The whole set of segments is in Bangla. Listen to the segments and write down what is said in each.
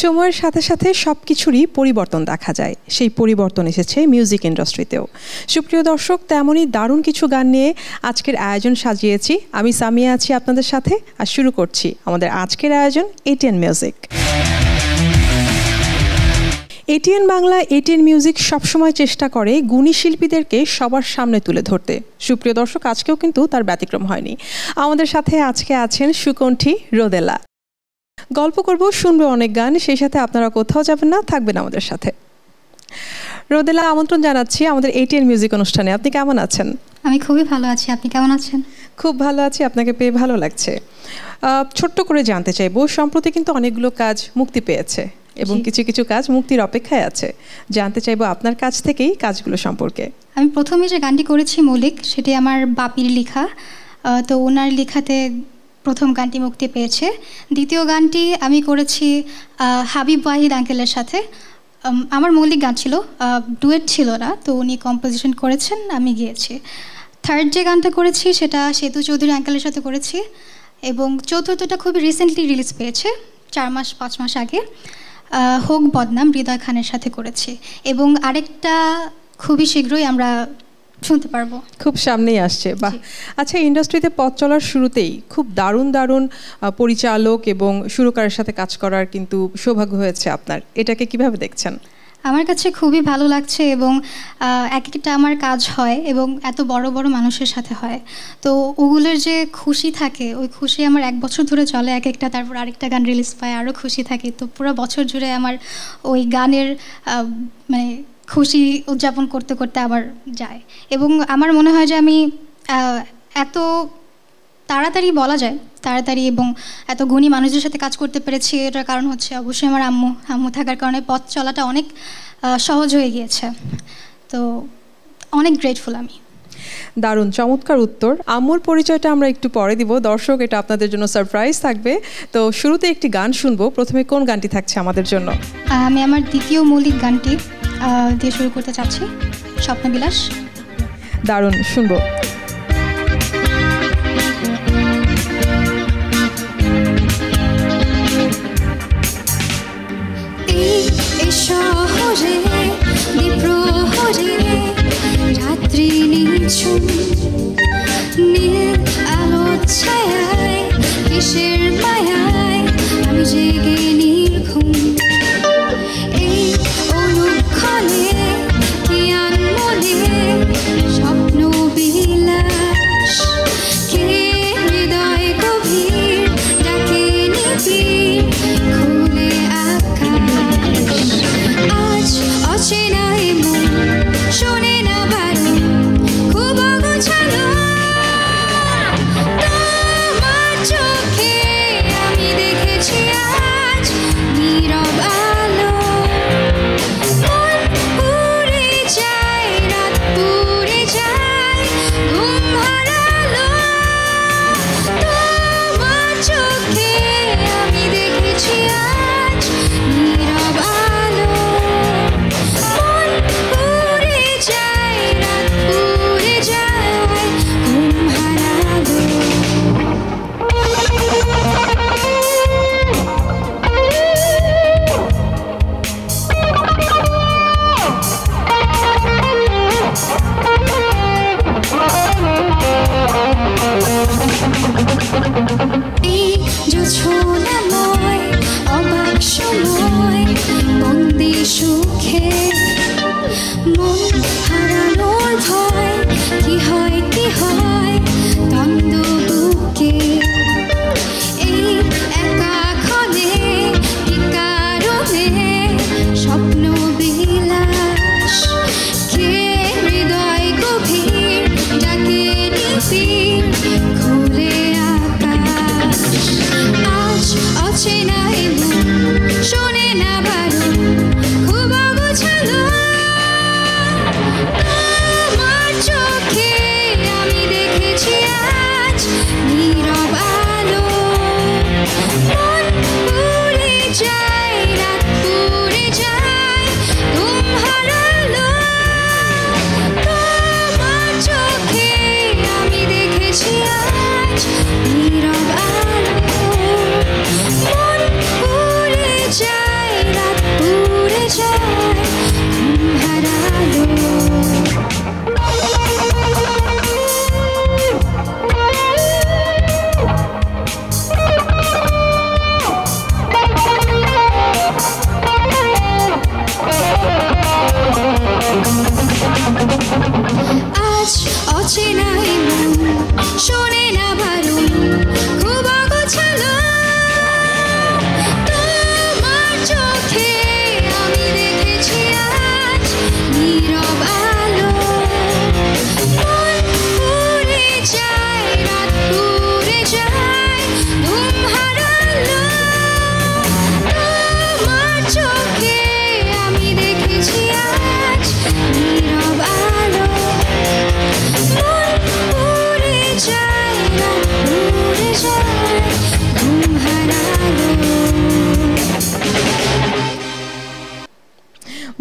সময়ের সাথে সাথে সব কিছুরই পরিবর্তন দেখা যায়, সেই পরিবর্তন এসেছে মিউজিক ইন্ডাস্ট্রিতেও। সুপ্রিয় দর্শক, তেমনই দারুণ কিছু গান নিয়ে আজকের আয়োজন সাজিয়েছি। আমি সামিয়া আছি আপনাদের সাথে, আর শুরু করছি আমাদের আজকের আয়োজন ATN music. ATN Bangla, ATN music সবসময় চেষ্টা করে গুণী শিল্পীদেরকে সবার সামনে তুলে ধরতে। সুপ্রিয় দর্শক, আজকেও কিন্তু তার ব্যতিক্রম হয়নি। আমাদের সাথে আজকে আছেন সুকণ্ঠী রোদেলা। গল্প করব, শুনবো অনেক গান, সেই সাথে আপনারা কোথাও যাবেন না, থাকবেন আমাদের সাথে। রোদেলা, আমন্ত্রণ জানাচ্ছি আমাদের এটিএন মিউজিক অনুষ্ঠানে। আপনি কেমন আছেন? আমি খুবই ভালো আছি, আপনি কেমন আছেন? খুব ভালো আছি, আপনাকে পেয়ে ভালো লাগছে। ছোট্ট করে জানতে চাইবো, সম্প্রতি কিন্তু অনেকগুলো কাজ মুক্তি পেয়েছে এবং কিছু কিছু কাজ মুক্তির অপেক্ষায় আছে। জানতে চাইবো আপনার কাছ থেকেই কাজগুলো সম্পর্কে। আমি প্রথমে যে গানটি করেছি মৌলিক, সেটি আমার বাপির লেখা। তো ওনার লেখাতে প্রথম গানটি মুক্তি পেয়েছে। দ্বিতীয় গানটি আমি করেছি হাবিব ওয়াহিদ আঙ্কেলের সাথে। আমার মৌলিক গান ছিল, ডুয়েট ছিল না, তো উনি কম্পোজিশন করেছেন, আমি গিয়েছি। থার্ড যে গানটা করেছি সেটা সেতু চৌধুরী আঙ্কেলের সাথে করেছি। এবং চতুর্থটা খুবই রিসেন্টলি রিলিজ পেয়েছে, 4-5 মাস আগে, হোক বদনাম, হৃদয় খানের সাথে করেছি। এবং আরেকটা খুবই শীঘ্রই আমরা শুনতে পারবো, খুব সামনেই আসছে। বাহ, আচ্ছা, ইন্ডাস্ট্রিতে পথ চলার শুরুতেই খুব দারুণ দারুণ পরিচালক এবং সুরকারের সাথে কাজ করার কিন্তু সৌভাগ্য হয়েছে আপনার। এটাকে কিভাবে দেখছেন? আমার কাছে খুবই ভালো লাগছে এবং এক একটা আমার কাজ হয় এবং এত বড় বড় মানুষের সাথে হয়, তো ওগুলোর যে খুশি থাকে, ওই খুশি আমার 1 বছর ধরে চলে এক একটা। তারপর আরেকটা গান রিলিজ পায়, আরও খুশি থাকে। তো পুরো বছর জুড়ে আমার ওই গানের মানে খুশি উদযাপন করতে করতে আবার যায়। এবং আমার মনে হয় যে আমি এত তাড়াতাড়ি বলা যায় তাড়াতাড়ি এবং এত গুণী মানুষদের সাথে কাজ করতে পেরেছি, এটার কারণ হচ্ছে অবশ্যই আমার আম্মু থাকার কারণে পথ চলাটা অনেক সহজ হয়ে গিয়েছে। তো অনেক গ্রেটফুল আমি। দারুণ, চমৎকার উত্তর। আম্মুর পরিচয়টা আমরা একটু পরে দিব দর্শক, এটা আপনাদের জন্য সারপ্রাইজ থাকবে। তো শুরুতে একটি গান শুনবো, প্রথমে কোন গানটি থাকছে আমাদের জন্য? আমি আমার দ্বিতীয় মৌলিক গানটি দিয়ে শুরু করতে চাচ্ছি, স্বপ্নবিলাস। দারুণ, শুনবো। শহরে বিপ্রহরে রাত্রি নিঝুম নীল আলো ছায়ায় কিসের মায়ায় আমি জেগে নির্ঘুম। এই অনুক্ষণে কি আনমনে স্বপ্ন বিলাস, কে হৃদয় গভীর ডাকে নিবিড় খুলে আকাশ। আজ অচেনা এমন শোনে না বারো, খুব অগোছালো তোমার চোখে আমি দেখেছি আজ নীরব আলো। মন পুড়ে যায়, রাত পুড়ে যায়, ঘুম হারালো তোমার চোখে আমি দেখেছি আজ নীরব আলো। মন পুড়ে যায়, রাত পুড়ে যায়, ঘুম হারালো। এই জোছনাময় অবাক সময় বন্দি সুখে মন হারানোর ভয়, কি হয় দ্বন্দ্ব বুকে। এই একা ক্ষণে কি কারণে স্বপ্ন বিলাস, কে হৃদয় গভীর ডাকে নিবিড় খুলে আকাশ।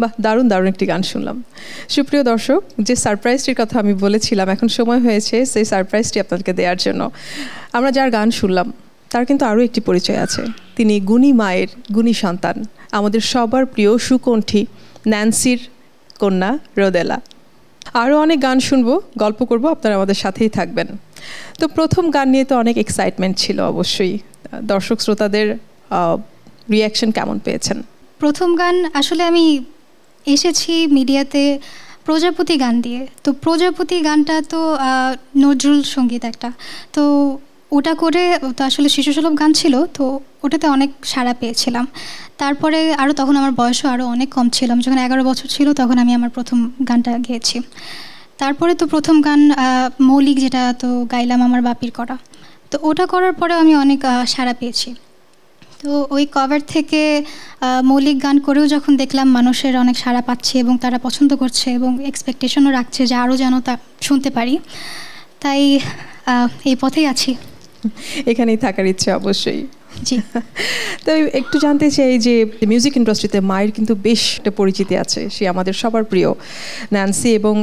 বাহ, দারুণ দারুণ একটি গান শুনলাম। সুপ্রিয় দর্শক, যে সারপ্রাইজটির কথা আমি বলেছিলাম, এখন সময় হয়েছে সেই সারপ্রাইজটি আপনাদেরকে দেওয়ার জন্য। আমরা যার গান শুনলাম তার কিন্তু আরও একটি পরিচয় আছে। তিনি গুণী মায়ের গুণী সন্তান, আমাদের সবার প্রিয় সুকণ্ঠী ন্যান্সির কন্যা রোদেলা। আরও অনেক গান শুনবো, গল্প করব, আপনারা আমাদের সাথেই থাকবেন। তো প্রথম গান নিয়ে তো অনেক এক্সাইটমেন্ট ছিল অবশ্যই। দর্শক শ্রোতাদের রিয়াকশন কেমন পেয়েছেন? প্রথম গান আসলে আমি এসেছি মিডিয়াতে প্রজাপতি গান দিয়ে। তো প্রজাপতি গানটা তো নজরুল সঙ্গীত একটা, তো ওটা করে তো আসলে শিশুসুলভ গান ছিল, তো ওটাতে অনেক সাড়া পেয়েছিলাম। তারপরে আরও তখন আমার বয়সও আরও অনেক কম ছিল, যখন 11 বছর ছিল তখন আমি আমার প্রথম গানটা গেয়েছি। তারপরে তো প্রথম গান মৌলিক, যেটা তো গাইলাম আমার বাপির করা, তো ওটা করার পরেও আমি অনেক সাড়া পেয়েছি। তো ওই কভার থেকে মৌলিক গান করেও যখন দেখলাম মানুষের অনেক সাড়া পাচ্ছে এবং তারা পছন্দ করছে এবং এক্সপেকটেশনও রাখছে যে আরও যেন তা শুনতে পারি, তাই এই পথেই আছি। এখানেই থাকার ইচ্ছে অবশ্যই। জি। তো একটু জানতে চাই যে মিউজিক ইন্ডাস্ট্রিতে মায়ের কিন্তু বেশ একটা পরিচিতি আছে, সে আমাদের সবার প্রিয় ন্যান্সি, এবং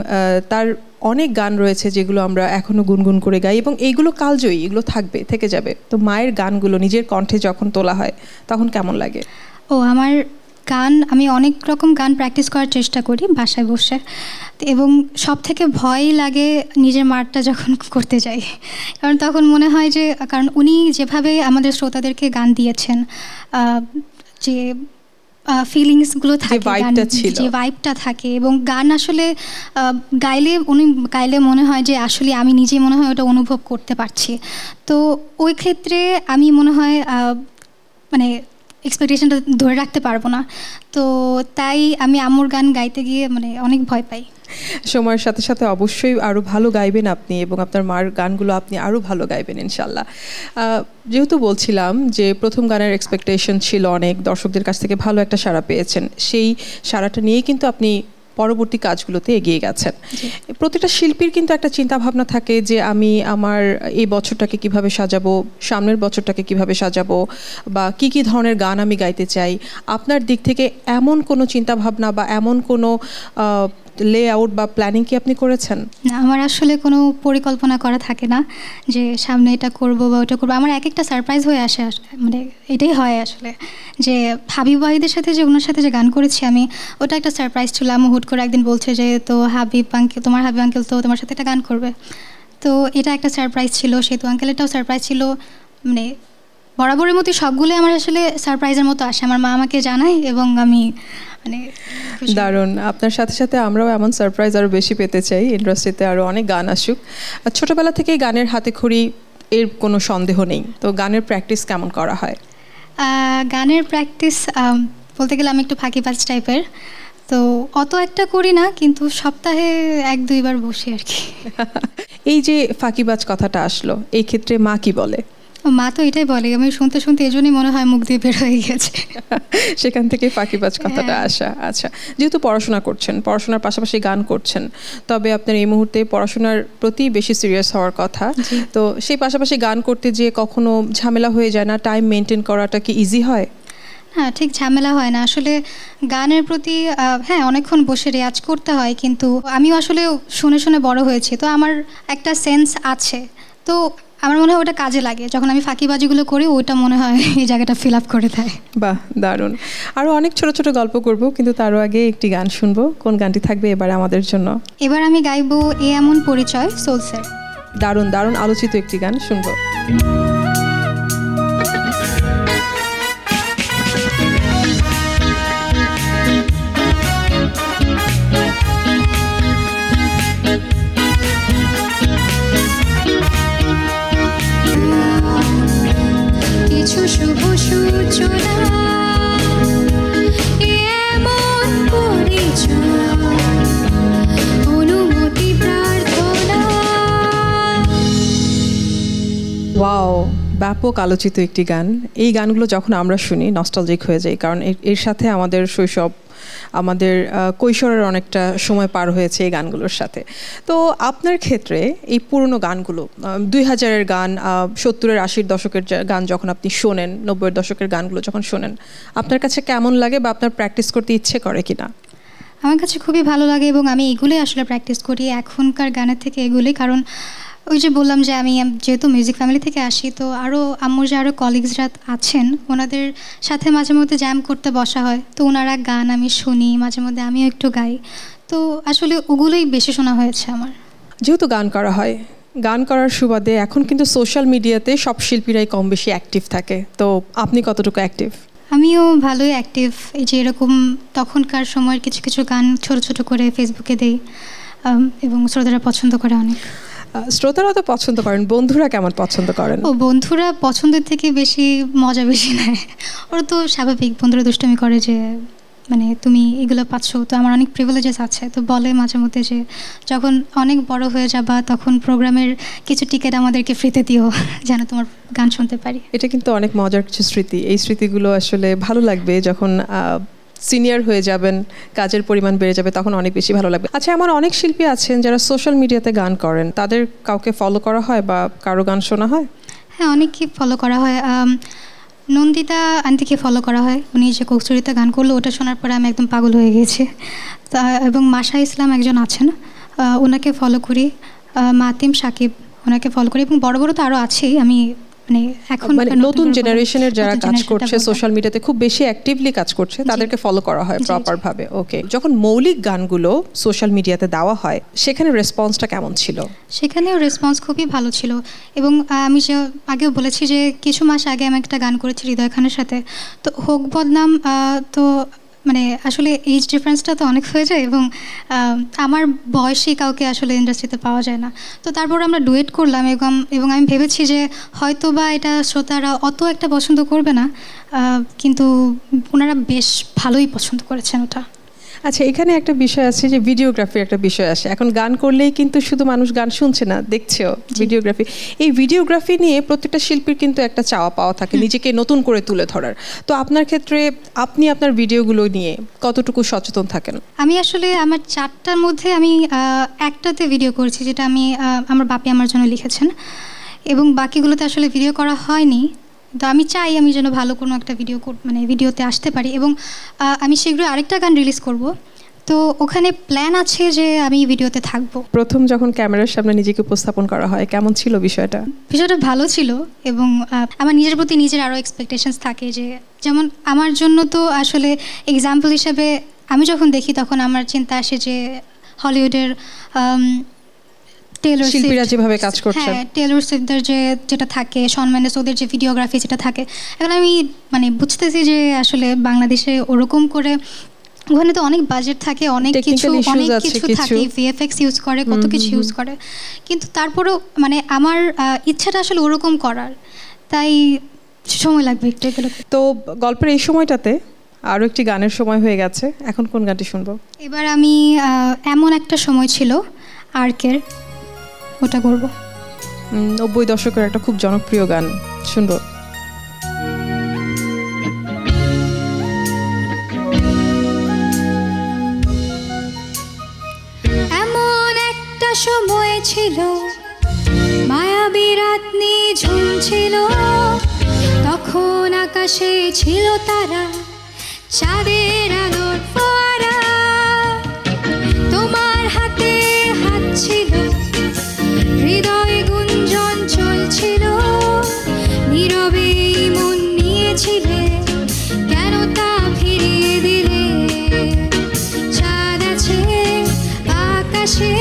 তার অনেক গান রয়েছে যেগুলো আমরা এখনও গুনগুন করে গাই এবং এইগুলো কালজয়ী, এগুলো থাকবে, থেকে যাবে। তো মায়ের গানগুলো নিজের কণ্ঠে যখন তোলা হয় তখন কেমন লাগে? আমার গান, আমি অনেক রকম গান প্র্যাকটিস করার চেষ্টা করি বাসায় বসে, এবং সব থেকে ভয় লাগে নিজের মারটা যখন করতে যাই, কারণ তখন মনে হয় যে, কারণ উনি যেভাবে আমাদের শ্রোতাদেরকে গান দিয়েছেন, যে ফিলিংসগুলো থাকে, যে ভাইবটা থাকে, এবং গান আসলে উনি গাইলে মনে হয় যে আসলে আমি নিজেই মনে হয় ওটা অনুভব করতে পারছি। তো ওই ক্ষেত্রে আমি মনে হয় মানে এক্সপেকটেশনটা ধরে রাখতে পারবো না, তো তাই আমি আম্মুর গান গাইতে গিয়ে অনেক ভয় পাই। সময়ের সাথে সাথে অবশ্যই আরও ভালো গাইবেন আপনি, এবং আপনার মার গানগুলো আপনি আরও ভালো গাইবেন ইনশাল্লাহ। যেহেতু বলছিলাম যে প্রথম গানের এক্সপেকটেশন ছিল অনেক, দর্শকদের কাছ থেকে ভালো একটা সাড়া পেয়েছেন, সেই সাড়াটা নিয়েই কিন্তু আপনি পরবর্তী কাজগুলোতে এগিয়ে গেছেন। প্রতিটা শিল্পীর কিন্তু একটা চিন্তা ভাবনা থাকে যে আমি আমার এই বছরটাকে কিভাবে সাজাবো, সামনের বছরটাকে কিভাবে সাজাবো, বা কি কি ধরনের গান আমি গাইতে চাই। আপনার দিক থেকে এমন কোনো চিন্তা ভাবনা বা এমন কোনো লেআউট বা প্ল্যানিং কি আপনি করেছেন? না, আমার আসলে কোনো পরিকল্পনা করা থাকে না যে সামনে এটা করব বা ওটা করবো। আমার এক একটা সারপ্রাইজ হয়ে আসে, এটাই হয় আসলে, যে হাবিব ওয়াহিদের সাথে যে ওনার সাথে যে গান করেছি আমি, ওটা একটা সারপ্রাইজ ছিল। আমি হুট করে একদিন বলছে যে তো তোমার হাবিব আঙ্কেল তো তোমার সাথে একটা গান করবে, তো এটা একটা সারপ্রাইজ ছিল। সেতু আঙ্কেলেরটাও সারপ্রাইজ ছিল। বরাবরের মতো সবগুলোই আমার আসলে সারপ্রাইজের মতো আসে, আমার মা আমাকে জানায় এবং আমি দারুণ। আপনার সাথে সাথে আমরাও এমন সারপ্রাইজ আরও বেশি পেতে চাই, ইন্ডাস্ট্রিতে আরও অনেক গান আসুক। ছোটোবেলা থেকেই গানের হাতেখড়ি, এর কোনো সন্দেহ নেই। তো গানের প্র্যাকটিস কেমন করা হয়? গানের প্র্যাকটিস বলতে গেলে আমি একটু ফাঁকিবাজ টাইপের, তো অত একটা করি না, কিন্তু সপ্তাহে 1-2 বার বসি আর কি। এই যে ফাঁকিবাজ কথাটা আসলো, এই ক্ষেত্রে মা কি বলে? মা তো এটাই বলে, আমি শুনতে শুনতে এজন্যই মনে হয় মুখ দিয়ে বের হয়ে গেছে। সেখান থেকে ফাঁকিবাজ কথাটা আসা। আচ্ছা, যেহেতু পড়াশোনা করছেন, পড়াশোনার পাশাপাশি গান করছেন, তবে আপনার এই মুহূর্তে পড়াশোনার প্রতি বেশি সিরিয়াস হওয়ার কথা, তো সেই পাশাপাশি গান করতে যেয়ে কখনো ঝামেলা হয়ে যায় না? টাইম মেনটেন করাটা কি ইজি হয়? হ্যাঁ, ঠিক ঝামেলা হয় না আসলে। গানের প্রতি হ্যাঁ অনেকক্ষণ বসে রেয়াজ করতে হয়, কিন্তু আমিও আসলে শুনে শুনে বড় হয়েছি, তো আমার একটা সেন্স আছে, তো আমার মনে হয় ওটা কাজে লাগে। যখন আমি ফাঁকিবাজিগুলো করি, ওইটা মনে হয় এই জায়গাটা ফিল আপ করে দেয়। বাহ, দারুণ। আরও অনেক ছোট ছোট গল্প করব, কিন্তু তারও আগে একটি গান শুনবো। কোন গানটি থাকবে এবার আমাদের জন্য? এবার আমি গাইবো এ এমন পরিচয়, সোলসের। দারুণ দারুণ আলোচিত একটি গান শুনবো। শুভ সূচনা এমন পরিচয়, অনুমতি প্রার্থনা। ওয়াও, ব্যাপক আলোচিত একটি গান। এই গানগুলো যখন আমরা শুনি নস্টালজিক হয়ে যাই, কারণ এর সাথে আমাদের শৈশব, আমাদের কৈশোরের অনেকটা সময় পার হয়েছে এই গানগুলোর সাথে। তো আপনার ক্ষেত্রে এই পুরনো গানগুলো, 2000-এর গান, 70-এর 80-র দশকের গান যখন আপনি শোনেন, 90-এর দশকের গানগুলো যখন শোনেন, আপনার কাছে কেমন লাগে বা আপনার প্র্যাকটিস করতে ইচ্ছে করে কিনা? আমার কাছে খুবই ভালো লাগে এবং আমি এগুলোই আসলে প্র্যাকটিস করি এখনকার গানের থেকে এগুলোই, কারণ ওই যে বললাম যে আমি যেহেতু মিউজিক ফ্যামিলি থেকে আসি, তো আরও আম্মুর যে আরও কলিগসরা আছেন ওনাদের সাথে মাঝে মধ্যে জ্যাম করতে বসা হয়, তো ওনারা গান আমি শুনি, মাঝে মধ্যে আমিও একটু গাই, তো আসলে ওগুলোই বেশি শোনা হয়েছে আমার। যেহেতু গান করা হয়, গান করার সুবাদে এখন কিন্তু সোশ্যাল মিডিয়াতে সব শিল্পীরাই কম বেশি অ্যাক্টিভ থাকে, তো আপনি কতটুকু অ্যাক্টিভ? আমিও ভালোই অ্যাক্টিভ, এই যে এরকম তখনকার সময়ের কিছু কিছু গান ছোট ছোট করে ফেসবুকে দেই এবং শ্রোতারা পছন্দ করে অনেক। শ্রোতারা তো পছন্দ করেন, বন্ধুরা কেমন পছন্দ করেন? ও বন্ধুরা পছন্দের থেকে বেশি মজা বেশি নেয়, ওরা তো স্বাভাবিক, বন্ধুরা দুষ্টুমি করে যে মানে তুমি এগুলো পাচ্ছ, তো আমার অনেক প্রিভিলেজেস আছে, তো বলে মাঝে মধ্যে যে যখন অনেক বড় হয়ে যাবা তখন প্রোগ্রামের কিছু টিকিট আমাদেরকে ফ্রিতে দিও যেন তোমার গান শুনতে পারি। এটা কিন্তু অনেক মজার কিছু স্মৃতি, এই স্মৃতিগুলো আসলে ভালো লাগবে যখন সিনিয়র হয়ে যাবেন, কাজের পরিমাণ বেড়ে যাবে, তখন অনেক বেশি ভালো লাগবে। আচ্ছা, আমার অনেক শিল্পী আছেন যারা সোশ্যাল মিডিয়াতে গান করেন, তাদের কাউকে ফলো করা হয় বা কারো গান শোনা হয়? হ্যাঁ, অনেককে ফলো করা হয়। নন্দিতা আন্টিকে ফলো করা হয়, উনি যে কৌশরিতা গান করলো ওটা শোনার পরে আমি একদম পাগল হয়ে গেছি। তা এবং মাশা ইসলাম একজন আছেন, ওনাকে ফলো করি, মাতিম সাকিব ওনাকে ফলো করি, এবং বড় বড় তো আরও আছেই। আমি মানে এখন নতুন জেনারেশনের যারা কাজ করছে সোশ্যাল মিডিয়াতে খুব বেশি অ্যাক্টিভলি কাজ করছে, তাদেরকে ফলো করা হয় প্রপার ভাবে। ওকে, যখন মৌলিক গানগুলো সোশ্যাল মিডিয়াতে দেওয়া হয় সেখানে রেসপন্সটা কেমন ছিল? সেখানেও রেসপন্স খুবই ভালো ছিল, এবং আমি যে আগেও বলেছি যে কিছু মাস আগে আমি একটা গান করেছি হৃদয় খানের সাথে, তো হোক বদনাম, তো মানে আসলে এজ ডিফারেন্সটা তো অনেক হয়ে যায়, এবং আমার বয়সী কাউকে আসলে ইন্ডাস্ট্রিতে পাওয়া যায় না, তো তারপর আমরা ডুয়েট করলাম, এবং আমি ভেবেছি যে হয়তো বা এটা শ্রোতারা অত একটা পছন্দ করবে না, কিন্তু ওনারা বেশ ভালোই পছন্দ করেছেন ওটা। আচ্ছা, এখানে একটা বিষয় আছে যে ভিডিওগ্রাফি একটা বিষয় আসে। এখন গান করলেই কিন্তু শুধু মানুষ গান শুনছে না, দেখছেও ভিডিওগ্রাফি। এই ভিডিওগ্রাফি নিয়ে প্রত্যেকটা শিল্পীর কিন্তু একটা চাওয়া পাওয়া থাকে নিজেকে নতুন করে তুলে ধরার। তো আপনার ক্ষেত্রে আপনি আপনার ভিডিওগুলো নিয়ে কতটুকু সচেতন থাকেন? আমি আসলে আমার 4টার মধ্যে আমি একটাতে ভিডিও করেছি, যেটা আমি আমার বাপি আমার জন্য লিখেছেন, এবং বাকিগুলোতে আসলে ভিডিও করা হয়নি। তো আমি চাই আমি যেন ভালো কোনো একটা মানে ভিডিওতে আসতে পারি, এবং আমি শীঘ্রই আরেকটা গান রিলিজ করব, তো ওখানে প্ল্যান আছে যে আমি ভিডিওতে থাকবো। প্রথম যখন ক্যামেরার সামনে নিজেকে উপস্থাপন করা হয় কেমন ছিল বিষয়টা? বিষয়টা ভালো ছিল, এবং আমার নিজের প্রতি নিজের আরও এক্সপেকটেশনস থাকে, যে যেমন আমার জন্য তো আসলে এক্সাম্পল হিসেবে আমি যখন দেখি তখন আমার চিন্তা আসে যে হলিউডের শিল্পীরা যেভাবে কাজ করছে, হ্যাঁ, টেলর সুইফটদের যেটা থাকে, শন মেন্ডেস ওদের যে ভিডিওগ্রাফি যেটা থাকে, এখন আমি মানে বুঝতেছি যে আসলে বাংলাদেশে ওরকম করে ওখানে তো অনেক বাজেট থাকে, অনেক কিছু থাকে, ভিএফএক্স ইউজ করে, কত কিছু ইউজ করে, কিন্তু তারপরেও মানে আমার ইচ্ছাটা আসলে ওরকম করার, তাই সময় লাগবে একটু এগুলো। তো গল্পের এই সময়টাতে আরও একটি গানের সময় হয়ে গেছে, এখন কোন গানটি শুনবো? এবার আমি এমন একটা সময় ছিল আর্কের, ওটা করবো। 90 দশকের একটা খুব জনপ্রিয় গান, শুনবো। এমন একটা সময় ছিল মায়াবী রাত নিঝুম ছিল, তখন আকাশে ছিল তারা, চাঁদের আলোর ফোয়ারা, তোমার হাতে হাত ছিল, হৃদয় গুঞ্জন চলছিল, নীরবে মন নিয়েছিলে, কেন তা ফিরিয়ে দিলে? চাঁদ আছে আকাশে,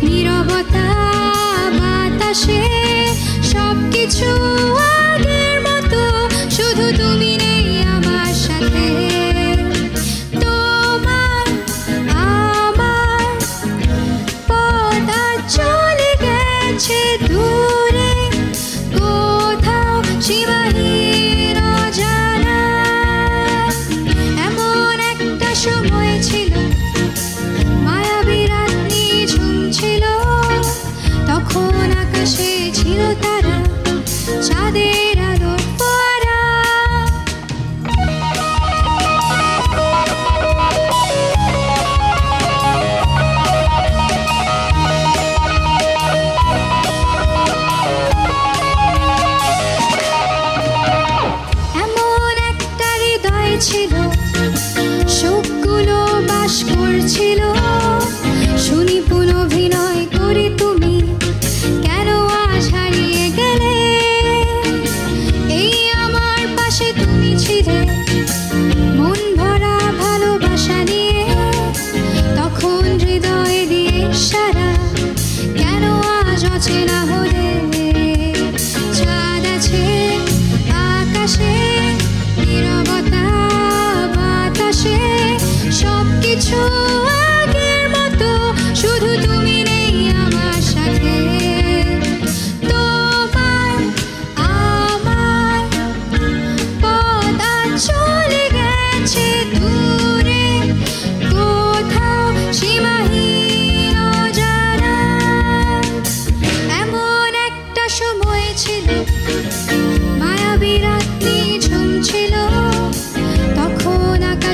নীরবতা বাতাসে, সবকিছু আগের মতো, শুধু তুমি নেই আমার সাথে। তোমার আমার পথ চলে গেছে দূরে, কোথাও সীমাহীন অজানা।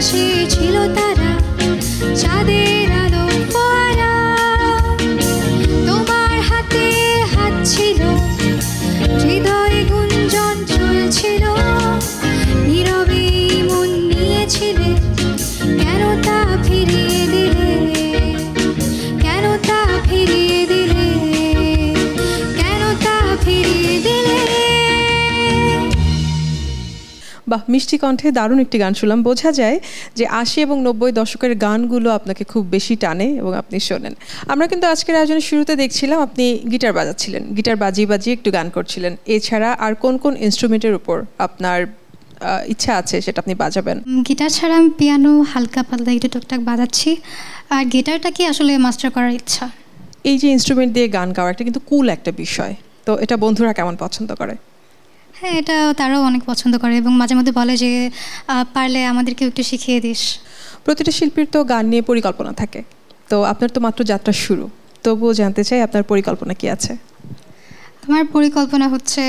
আকাশে ছিল তারা, চাঁদের আলো ফোয়ারা। তোমার হাতে হাত ছিল, হৃদয়ে গুঞ্জন চলছিল। নীরবে মন নিয়েছিলে, কেন তা ফিরিয়ে দিলে, কেন তা ফিরিয়ে দিলে, কেন তা ফিরিয়ে দিলে। বাহ, মিষ্টি কণ্ঠে দারুণ একটি গান শুনলাম। বোঝা যায় যে ৮০ এবং ৯০ দশকের গানগুলো আপনাকে খুব বেশি টানে এবং আপনি শোনেন। আমরা কিন্তু আজকের আয়োজনের শুরুতে দেখছিলাম আপনি গিটার বাজাচ্ছিলেন, গিটার বাজিয়ে বাজিয়ে একটু গান করছিলেন। এছাড়া আর কোন কোন ইনস্ট্রুমেন্টের উপর আপনার ইচ্ছা আছে সেটা আপনি বাজাবেন? গিটার ছাড়া আমি পিয়ানো হালকা পাতলা একটু টুকটাক বাজাচ্ছি, আর গিটারটাকে আসলে মাস্টার করার ইচ্ছা। এই যে ইনস্ট্রুমেন্ট দিয়ে গান গাওয়া একটা কিন্তু কুল একটা বিষয়, তো এটা বন্ধুরা কেমন পছন্দ করে? হ্যাঁ, এটা তারাও অনেক পছন্দ করে এবং মাঝে মধ্যে বলে যে পারলে আমাদেরকেও একটু শিখিয়ে দিস। প্রতিটা শিল্পীর তো গান নিয়ে পরিকল্পনা থাকে, তো আপনার তো মাত্র যাত্রা শুরু, তবুও জানতে চাই আপনার পরিকল্পনা কি আছে? আমার পরিকল্পনা হচ্ছে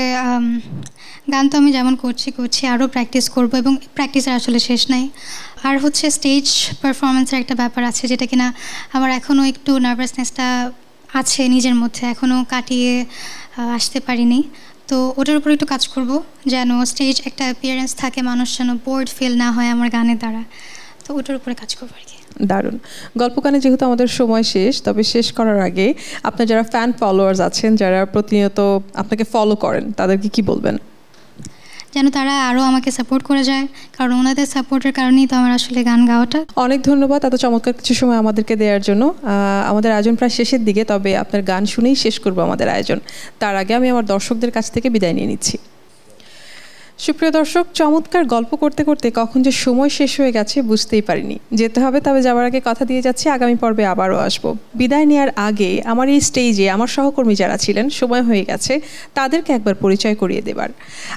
গান তো আমি যেমন করছি আরও প্র্যাকটিস করব এবং প্র্যাকটিসের আসলে শেষ নাই। আর হচ্ছে স্টেজ পারফরমেন্সের একটা ব্যাপার আছে যেটা কিনা আমার এখনও একটু নার্ভাসনেসটা আছে নিজের মধ্যে, এখনও কাটিয়ে আসতে পারিনি। তো ওটার উপর একটু কাজ করব যেন স্টেজ একটা অ্যাপিয়ারেন্স থাকে, মানুষ যেন বোর্ড ফিল না হয় আমার গানের দ্বারা। তো ওটার উপরে কাজ করবো আর কি। দারুণ। গল্প গানে যেহেতু আমাদের সময় শেষ, তবে শেষ করার আগে আপনার যারা ফ্যান ফলোয়ার্স আছেন, যারা প্রতিনিয়ত আপনাকে ফলো করেন, তাদেরকে কি বলবেন? যেন তারা আরও আমাকে সাপোর্ট করে যায়, কারণ ওনাদের সাপোর্টের কারণেই তো আমার আসলে গান গাওয়াটা। অনেক ধন্যবাদ এত চমৎকার কিছু সময় আমাদেরকে দেওয়ার জন্য। আমাদের আয়োজন প্রায় শেষের দিকে, তবে আপনার গান শুনেই শেষ করব আমাদের আয়োজন। তার আগে আমি আমার দর্শকদের কাছ থেকে বিদায় নিয়ে নিচ্ছি। সুপ্রিয় দর্শক, চমৎকার গল্প করতে করতে কখন যে সময় শেষ হয়ে গেছে বুঝতেই পারিনি। যেতে হবে, তবে যাওয়ার আগে কথা দিয়ে যাচ্ছি আগামী পর্বে আবারও আসবো। বিদায় নেওয়ার আগে আমার এই স্টেজে আমার সহকর্মী যারা ছিলেন, সময় হয়ে গেছে তাদেরকে একবার পরিচয় করিয়ে দেবার।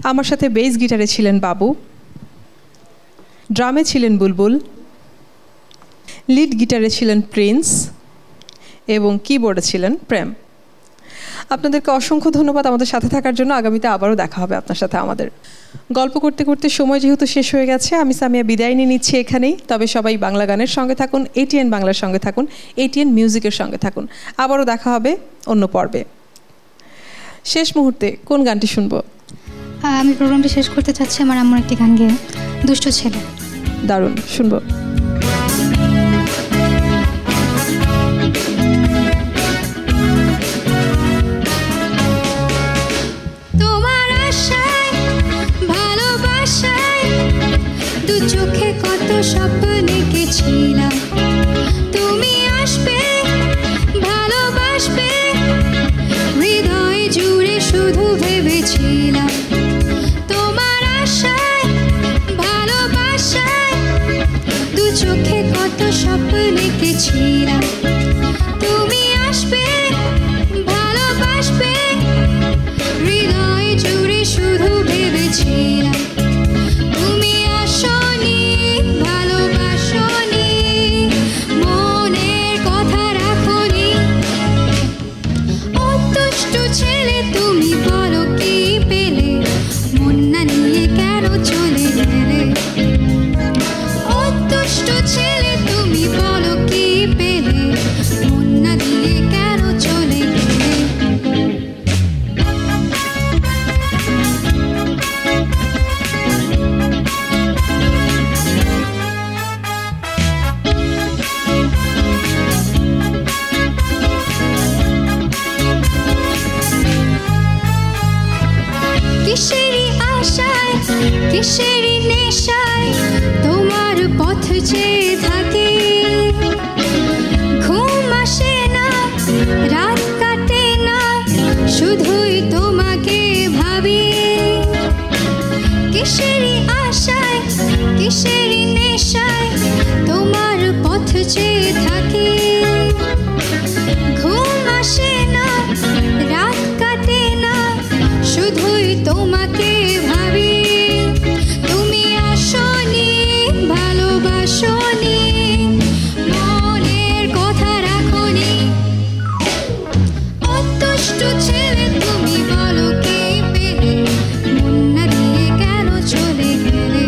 আমার সাথে বেস গিটারে ছিলেন বাবু, ড্রামে ছিলেন বুলবুল, লিড গিটারে ছিলেন প্রিন্স এবং কিবোর্ডে ছিলেন প্রেম। আপনাদেরকে অসংখ্য ধন্যবাদ আমাদের সাথে থাকার জন্য। আগামীতে আবারও দেখা হবে আপনার সাথে আমাদের। গল্প করতে করতে সময় যেহেতু শেষ হয়ে গেছে, আমি সামিয়া বিদায় নিয়ে নিচ্ছি এখানেই। তবে সবাই বাংলা গানের সঙ্গে থাকুন, এটিএন বাংলার সঙ্গে থাকুন, এটিএন মিউজিকের সঙ্গে থাকুন। আবারও দেখা হবে অন্য পর্বে। শেষ মুহূর্তে কোন গানটি শুনবো? আমি প্রোগ্রামটি শেষ করতে চাচ্ছি আমার আম্মুর একটি গান গেয়ে, দুষ্ট ছেলে। দারুণ, শুনবো। চোখে কত স্বপ্ন এঁকেছিলাম, তুমি আসবে ভালোবাসবে, হৃদয় জুড়ে শুধু ভেবেছিলাম। তোমার আশায় ভালোবাসায় দু চোখে কত স্বপ্ন এঁকেছিলাম, তুমি আসবে ভালোবাসবে, হৃদয় জুড়ে শুধু ভেবেছিলাম। কিসেরই নেশায় তোমার পথ চেয়ে থাকি, ঘুম আসে না, রাত কাটে না, শুধুই তোমাকে ভাবি। কিসেরই আশায় কিসেরই নেশায় তোমার পথ চেয়ে থাকি, ঘুম আসে না, রাত কাটে না, শুধুই তোমাকে ভাবি। তুমি আসনি ভালোবাসনি, মনের কথা রাখনি, অতুষ্ট ছেলে তুমি বলো কি পেলে, মন না দিয়ে কেন চলে গেলে।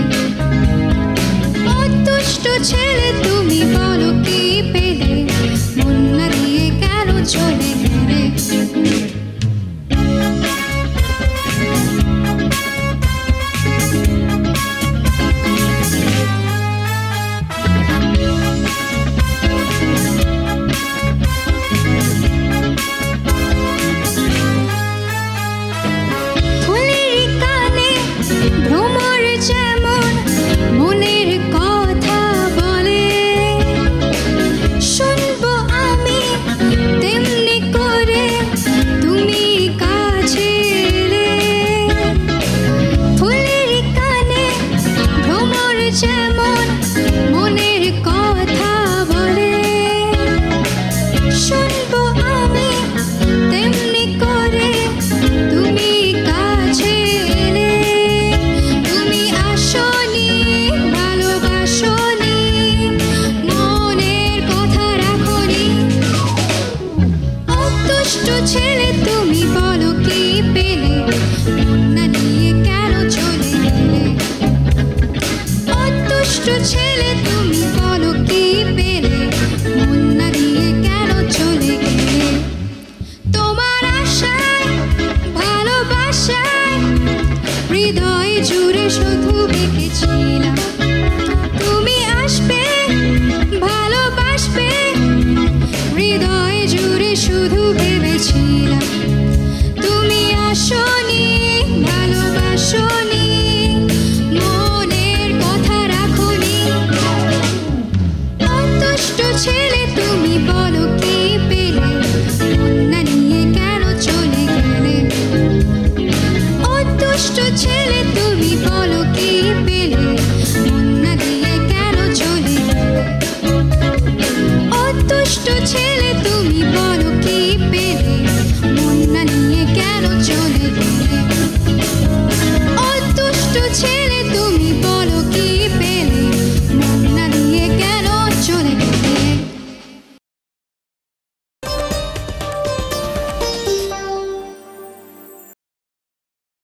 জুড়ে শুধু বেঁকেছিলাম তুমি আসবে ভালোবাসবে হৃদয় জুড়ে শুধু ভেবেছিলাম তুমি আসনি ভালোবাসনি মনের কথা রাখনি অতুষ্ট ছেলে তুমি বলো কি পেলে মন নিয়ে কেন চলে গেলে অতুষ্ট ছেলে তুমি বলো কি পেলে মন দিয়ে কেন চলে গেলে অতুষ্ট ছেলে